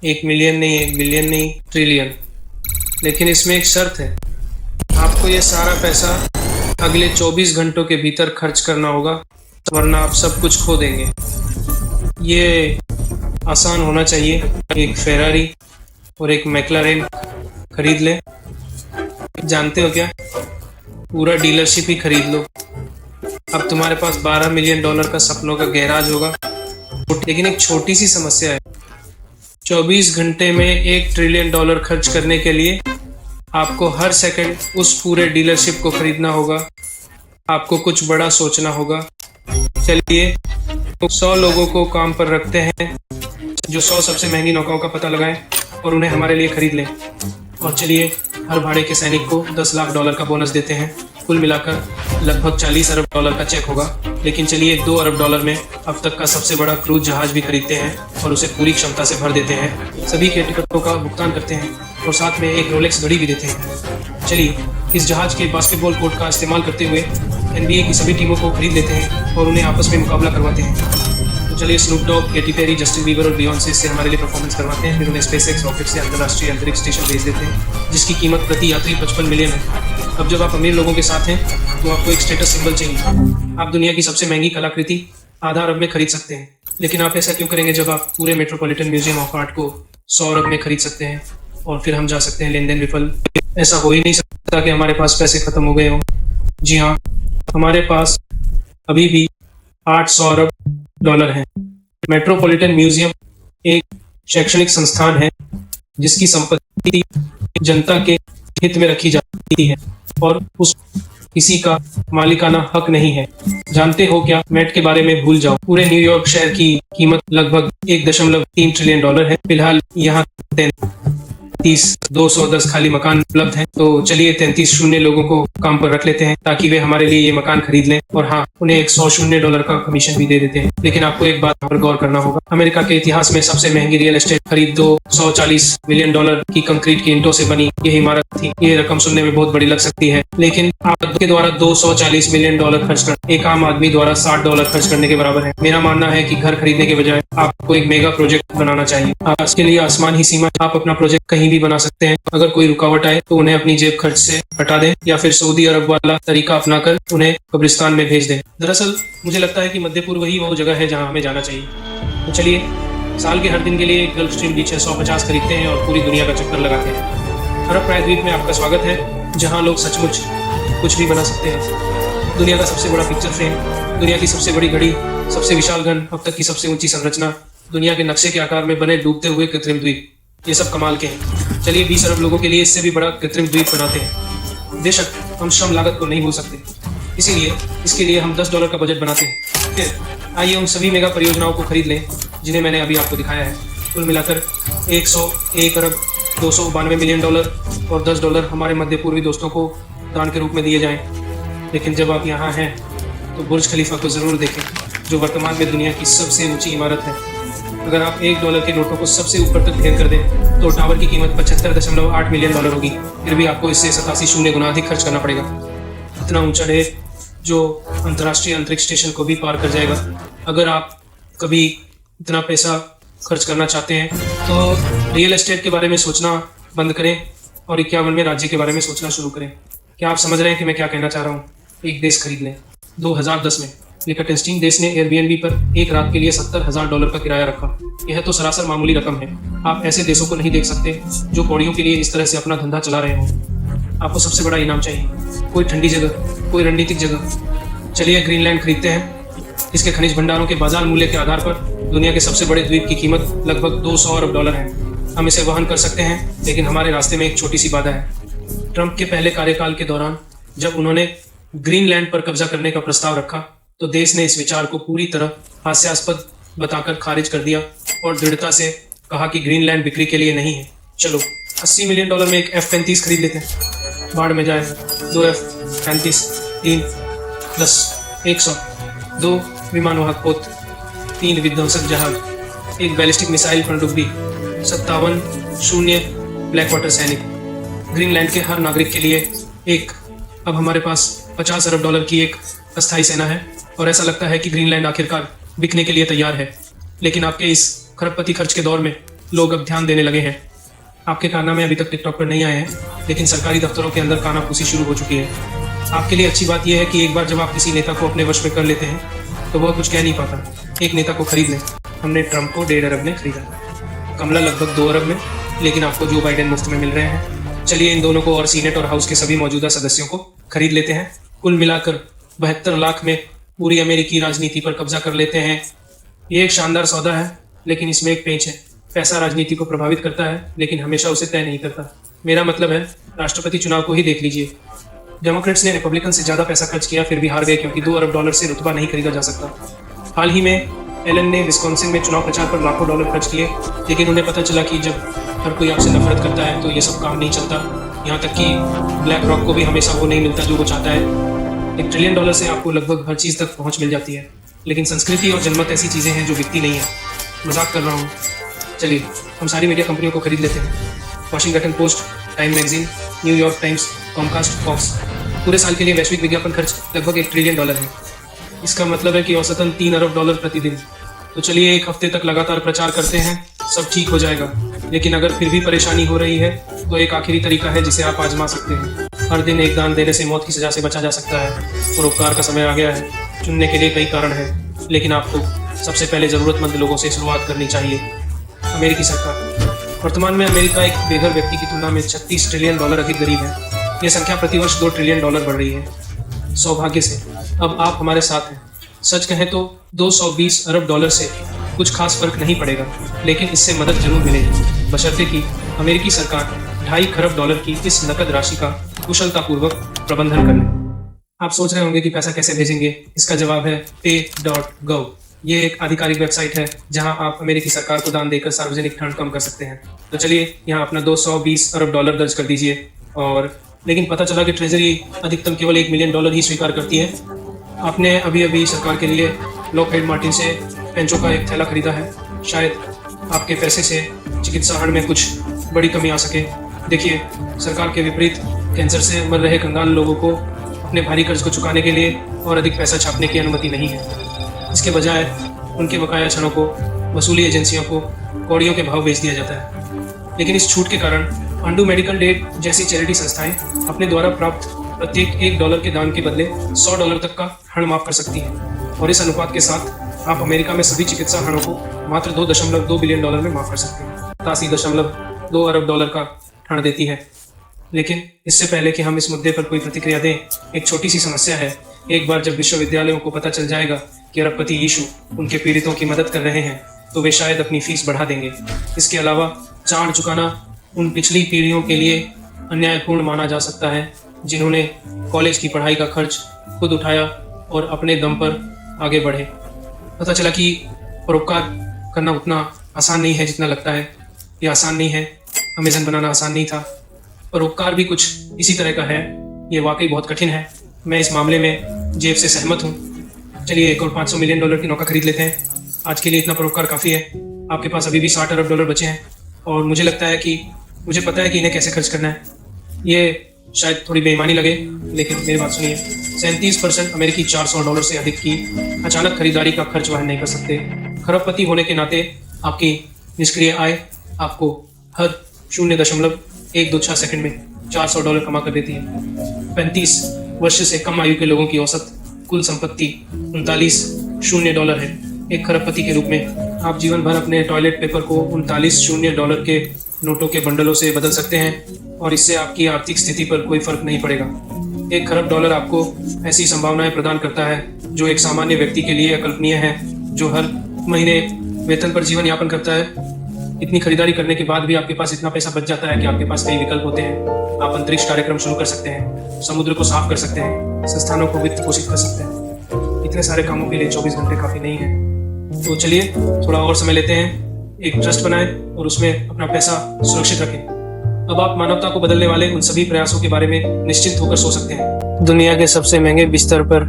1 million नहीं, 1 billion नहीं, trillion. लेकिन इसमें एक शर्त है, आपको ये सारा पैसा अगले 24 घंटों के भीतर खर्च करना होगा, वरना आप सब कुछ खो देंगे। ये आसान होना चाहिए। एक फेरारी और एक मैक्लारेन खरीद लें। जानते हो क्या, पूरा डीलरशिप ही खरीद लो। अब तुम्हारे पास 12 मिलियन डॉलर का सपनों का गैराज होगा। लेकिन एक छोटी सी समस्या है, 24 घंटे में 1 ट्रिलियन डॉलर खर्च करने के लिए आपको हर सेकंड उस पूरे डीलरशिप को खरीदना होगा। आपको कुछ बड़ा सोचना होगा। चलिए 100 लोगों को काम पर रखते हैं जो 100 सबसे महंगी नौकाओं का पता लगाएं और उन्हें हमारे लिए खरीद लें। और चलिए हर भाड़े के सैनिक को 10 लाख डॉलर का बोनस देते हैं। कुल मिलाकर लगभग 40 अरब डॉलर का चेक होगा। लेकिन चलिए 2 अरब डॉलर में अब तक का सबसे बड़ा क्रूज जहाज भी खरीदते हैं और उसे पूरी क्षमता से भर देते हैं। सभी के टिकटों का भुगतान करते हैं और साथ में एक रोलेक्स घड़ी भी देते हैं। चलिए इस जहाज के बास्केटबॉल कोर्ट का इस्तेमाल करते हुए NBA की सभी टीमों को खरीद लेते हैं और उन्हें आपस में मुकाबला करवाते हैं। तो चलिए Snoop Dogg, Katy Perry, Justin Bieber और बियॉन्से से हमारे लिए परफॉर्मेंस करवाते हैं। फिर उन्हें स्पेसएक्स रॉकेट से अंतर्राष्ट्रीय अंतरिक्ष स्टेशन भेज देते हैं, जिसकी कीमत प्रति यात्री 55 मिलियन है। अब जब आप अमीर लोगों के साथ हैं तो आपको एक स्टेटस सिंबल चाहिए। आप दुनिया की सबसे महंगी कलाकृति आधा अरब में खरीद सकते हैं। लेकिन आप ऐसा क्यों करेंगे जब आप पूरे मेट्रोपॉलिटन म्यूजियम ऑफ आर्ट को 100 अरब में खरीद सकते हैं और फिर हम जा सकते हैं लेन देन विफल। ऐसा हो ही नहीं सकता कि हमारे पास पैसे खत्म हो गए हों। जी हाँ, हमारे पास अभी भी 800 अरब डॉलर हैं। मेट्रोपॉलिटन म्यूजियम एक शैक्षणिक संस्थान है जिसकी संपत्ति जनता के हित में रखी जाती है और उस किसी का मालिकाना हक नहीं है। जानते हो क्या, मेट के बारे में भूल जाओ। पूरे न्यूयॉर्क शहर की कीमत लगभग 1.3 ट्रिलियन डॉलर है। फिलहाल यहाँ 210 खाली मकान उपलब्ध हैं। तो चलिए 33 शून्य लोगों को काम पर रख लेते हैं ताकि वे हमारे लिए ये मकान खरीद लें और हाँ, उन्हें एक 100 शून्य डॉलर का कमीशन भी दे देते हैं। लेकिन आपको एक बात पर गौर करना होगा, अमेरिका के इतिहास में सबसे महंगी रियल एस्टेट खरीद 240 मिलियन डॉलर की कंक्रीट की ईंटों से बनी यह इमारत थी। ये रकम सुनने में बहुत बड़ी लग सकती है, लेकिन आपके द्वारा 240 मिलियन डॉलर खर्च कर एक आम आदमी द्वारा $60 खर्च करने के बराबर है। मेरा मानना है कि घर खरीदने के बजाय आपको एक मेगा प्रोजेक्ट बनाना चाहिए। इसके लिए आसमान ही सीमा। आप अपना प्रोजेक्ट कहीं भी बना सकते हैं। अगर कोई रुकावट आए तो उन्हें अपनी जेब खर्च से हटा दें या फिर सऊदी अरब वाला तरीका अपनाकर उन्हें कब्रिस्तान में भेज दें। दरअसल मुझे लगता है कि मध्य पूर्व ही वो जगह है जहां हमें जाना चाहिए। तो चलिए साल के हर दिन के लिए गल्फ स्ट्रीम बीच 150 खरीदते हैं और पूरी दुनिया का चक्कर लगाते हैं। अरब प्रायद्वीप में आपका स्वागत है, जहाँ लोग सचमुच कुछ भी बना सकते हैं। दुनिया का सबसे बड़ा पिक्चर फ्रेम, दुनिया की सबसे बड़ी घड़ी, सबसे विशाल गन, अब तक की सबसे ऊंची संरचना, दुनिया के नक्शे के आकार में बने डूबते हुए कृत्रिम द्वीप, ये सब कमाल के हैं। चलिए 20 अरब लोगों के लिए इससे भी बड़ा कृत्रिम द्वीप बनाते हैं। बेशक हम श्रम लागत को नहीं भूल सकते, इसीलिए इसके लिए हम $10 का बजट बनाते हैं। फिर आइए उन सभी मेगा परियोजनाओं को खरीद लें जिन्हें मैंने अभी आपको दिखाया है। कुल मिलाकर 101 अरब 292 मिलियन डॉलर और $10 हमारे मध्य पूर्वी दोस्तों को दान के रूप में दिए जाएं। लेकिन जब आप यहाँ हैं तो बुर्ज खलीफा को ज़रूर देखें, जो वर्तमान में दुनिया की सबसे ऊंची इमारत है। अगर आप $1 के नोटों को सबसे ऊपर तक ढेर कर दें तो टावर की कीमत 75.8 मिलियन डॉलर होगी। फिर भी आपको इससे 87 शून्य गुना अधिक खर्च करना पड़ेगा। इतना ऊंचा ढेर जो अंतर्राष्ट्रीय अंतरिक्ष स्टेशन को भी पार कर जाएगा। अगर आप कभी इतना पैसा खर्च करना चाहते हैं तो रियल एस्टेट के बारे में सोचना बंद करें और 51वें राज्य के बारे में सोचना शुरू करें। क्या आप समझ रहे हैं कि मैं क्या कहना चाह रहा हूँ? एक देश खरीद लें। 2010 में लिखटेंस्टीन देश ने एयरबीएनबी पर एक रात के लिए $70,000 का किराया रखा। यह तो सरासर मामूली रकम है। आप ऐसे देशों को नहीं देख सकते जो कौड़ियों के लिए इस तरह से अपना धंधा चला रहे हों। आपको सबसे बड़ा इनाम चाहिए, कोई ठंडी जगह, कोई रणनीतिक जगह। चलिए ग्रीनलैंड खरीदते हैं। इसके खनिज भंडारों के बाजार मूल्य के आधार पर दुनिया के सबसे बड़े द्वीप की कीमत लगभग 200 अरब डॉलर है। हम इसे वहन कर सकते हैं, लेकिन हमारे रास्ते में एक छोटी सी बाधा है। ट्रंप के पहले कार्यकाल के दौरान जब उन्होंने ग्रीनलैंड पर कब्जा करने का प्रस्ताव रखा तो देश ने इस विचार को पूरी तरह हास्यास्पद बताकर खारिज कर दिया और दृढ़ता से कहा कि ग्रीनलैंड बिक्री के लिए नहीं है। चलो $80 मिलियन में एक F-35 खरीद लेते हैं। बाढ़ में जाए 2 F-35, 3 + 100, 2 विमानवाहक पोत, 3 विध्वंसक जहाज, 1 बैलिस्टिक मिसाइल पनडुब्बी, 57 शून्य ब्लैक वाटर सैनिक। ग्रीनलैंड के हर नागरिक के लिए एक। अब हमारे पास $50 अरब की एक अस्थायी सेना है और ऐसा लगता है कि ग्रीनलैंड आखिरकार बिकने के लिए तैयार है। लेकिन आपके इस खरबपति खर्च के दौर में लोग अब ध्यान देने लगे हैं। आपके कारनामे अभी तक टिकटॉक पर नहीं आए हैं, लेकिन सरकारी दफ्तरों के अंदर कानाफूसी शुरू हो चुकी है। आपके लिए अच्छी बात यह है कि एक बार जब आप किसी नेता को अपने वश में कर लेते हैं तो वह कुछ कह नहीं पाता। एक नेता को खरीद लें। हमने ट्रंप को 1.5 अरब में खरीदा, कमला लगभग 2 अरब में, लेकिन आपको जो बाइडेन मुफ्त में मिल रहे हैं। चलिए इन दोनों को और सीनेट और हाउस के सभी मौजूदा सदस्यों को खरीद लेते हैं। कुल मिलाकर 72 लाख में पूरी अमेरिकी राजनीति पर कब्जा कर लेते हैं। ये एक शानदार सौदा है, लेकिन इसमें एक पेंच है। पैसा राजनीति को प्रभावित करता है, लेकिन हमेशा उसे तय नहीं करता। मेरा मतलब है, राष्ट्रपति चुनाव को ही देख लीजिए। डेमोक्रेट्स ने रिपब्लिकन से ज्यादा पैसा खर्च किया, फिर भी हार गए क्योंकि 2 अरब डॉलर से रुतबा नहीं खरीदा जा सकता। हाल ही में एलन ने विस्कॉन्सिन में चुनाव प्रचार पर लाखों डॉलर खर्च किए, लेकिन उन्हें पता चला कि जब हर कोई आपसे नफरत करता है तो ये सब काम नहीं चलता। यहाँ तक कि ब्लैक रॉक को भी हमेशा वो नहीं मिलता जो वो चाहता है। $1 ट्रिलियन से आपको लगभग हर चीज़ तक पहुँच मिल जाती है, लेकिन संस्कृति और जनमत ऐसी चीज़ें हैं जो बिकती नहीं है। मजाक कर रहा हूँ। चलिए हम सारी मीडिया कंपनियों को खरीद लेते हैं। Washington Post, Time magazine, New York Times, Comcast, Fox. पूरे साल के लिए वैश्विक विज्ञापन खर्च लगभग $1 ट्रिलियन है। इसका मतलब है कि औसतन $3 अरब प्रतिदिन। तो चलिए 1 हफ्ते तक लगातार प्रचार करते हैं, सब ठीक हो जाएगा। लेकिन अगर फिर भी परेशानी हो रही है तो एक आखिरी तरीका है जिसे आप आजमा सकते हैं। हर दिन एक दान देने से मौत की सजा से बचा जा सकता है। परोपकार का समय आ गया है। चुनने के लिए कई कारण हैं, लेकिन आपको सबसे पहले ज़रूरतमंद लोगों से शुरुआत करनी चाहिए। अमेरिकी सरकार। वर्तमान में अमेरिका एक बेघर व्यक्ति की तुलना में $36 ट्रिलियन अधिक गरीब है। यह संख्या प्रतिवर्ष $2 ट्रिलियन बढ़ रही है। सौभाग्य से अब आप हमारे साथ हैं। सच कहें तो $220 अरब से कुछ खास फर्क नहीं पड़ेगा, लेकिन इससे मदद जरूर मिलेगी, बशर्ते कि अमेरिकी सरकार $2.5 खरब की इस नकद राशि का कुशलतापूर्वक प्रबंधन कर ले। आप सोच रहे होंगे कि पैसा कैसे भेजेंगे। इसका जवाब है pay.gov। ये एक आधिकारिक वेबसाइट है जहां आप अमेरिकी सरकार को दान देकर सार्वजनिक ठंड कम कर सकते हैं। तो चलिए यहाँ अपना $220 अरब दर्ज कर दीजिए। और लेकिन पता चला कि ट्रेजरी अधिकतम केवल $1 मिलियन ही स्वीकार करती है। आपने अभी अभी सरकार के लिए लॉकहीड मार्टिन से पेंचों का एक थैला खरीदा है। शायद आपके पैसे से चिकित्सा हड़ में कुछ बड़ी कमी आ सके। देखिए, सरकार के विपरीत कैंसर से मर रहे कंगाल लोगों को अपने भारी कर्ज को चुकाने के लिए और अधिक पैसा छापने की अनुमति नहीं है। इसके बजाय उनके बकाया क्षणों को वसूली एजेंसियों को कौड़ियों के भाव बेच दिया जाता है। लेकिन इस छूट के कारण अंडू मेडिकल डेट जैसी चैरिटी संस्थाएं अपने द्वारा प्राप्त प्रत्येक $1 के दान के बदले $100 तक का हड़ माफ कर सकती हैं। और इस अनुपात के साथ आप अमेरिका में सभी चिकित्सा हड़ों को मात्र $2.2 बिलियन में माफ कर सकते हैं। 87.2 अरब का हड़ देती है। लेकिन इससे पहले कि हम इस मुद्दे पर कोई प्रतिक्रिया दें, एक छोटी सी समस्या है। एक बार जब विश्वविद्यालयों को पता चल जाएगा कि अरबपति यीशु उनके पीड़ितों की मदद कर रहे हैं, तो वे शायद अपनी फीस बढ़ा देंगे। इसके अलावा चार्ज चुकाना उन पिछली पीढ़ियों के लिए अन्यायपूर्ण माना जा सकता है जिन्होंने कॉलेज की पढ़ाई का खर्च खुद उठाया और अपने दम पर आगे बढ़े। पता चला कि परोपकार करना उतना आसान नहीं है जितना लगता है। ये आसान नहीं है। अमेज़न बनाना आसान नहीं था। परोपकार भी कुछ इसी तरह का है। ये वाकई बहुत कठिन है। मैं इस मामले में जेब से सहमत हूँ। चलिए एक और $500 मिलियन की नौका खरीद लेते हैं। आज के लिए इतना परोपकार काफ़ी है। आपके पास अभी भी $60 अरब बचे हैं और मुझे लगता है कि मुझे पता है कि इन्हें कैसे खर्च करना है। ये शायद थोड़ी बेईमानी लगे, लेकिन मेरी बात सुनिए। 37% अमेरिकी $400 से अधिक की अचानक खरीदारी का खर्च वहन नहीं कर सकते। खरबपति होने के नाते आपकी निष्क्रिय आय आपको हर 0.126 सेकंड में $400 कमा कर देती है। 35 वर्ष से कम आयु के लोगों की औसत कुल संपत्ति $39 है। एक खरबपति के रूप में आप जीवन भर अपने टॉयलेट पेपर को $39 के नोटों के बंडलों से बदल सकते हैं और इससे आपकी आर्थिक स्थिति पर कोई फर्क नहीं पड़ेगा। $1 खरब आपको ऐसी संभावनाएं प्रदान करता है जो एक सामान्य व्यक्ति के लिए अकल्पनीय है, जो हर महीने वेतन पर जीवन यापन करता है। इतनी खरीदारी करने के बाद भी आपके पास इतना पैसा बच जाता है कि आपके पास कई विकल्प होते हैं। आप अंतरिक्ष कार्यक्रम शुरू कर सकते हैं, समुद्र को साफ कर सकते हैं, संस्थानों को वित्त पोषित कर सकते हैं। इतने सारे कामों के लिए 24 घंटे काफी नहीं है। तो चलिए थोड़ा और समय लेते हैं, एक ट्रस्ट बनाएं और उसमें अपना पैसा सुरक्षित रखें। अब आप मानवता को बदलने वाले उन सभी प्रयासों के बारे में निश्चिंत होकर सो सकते हैं। दुनिया के सबसे महंगे बिस्तर पर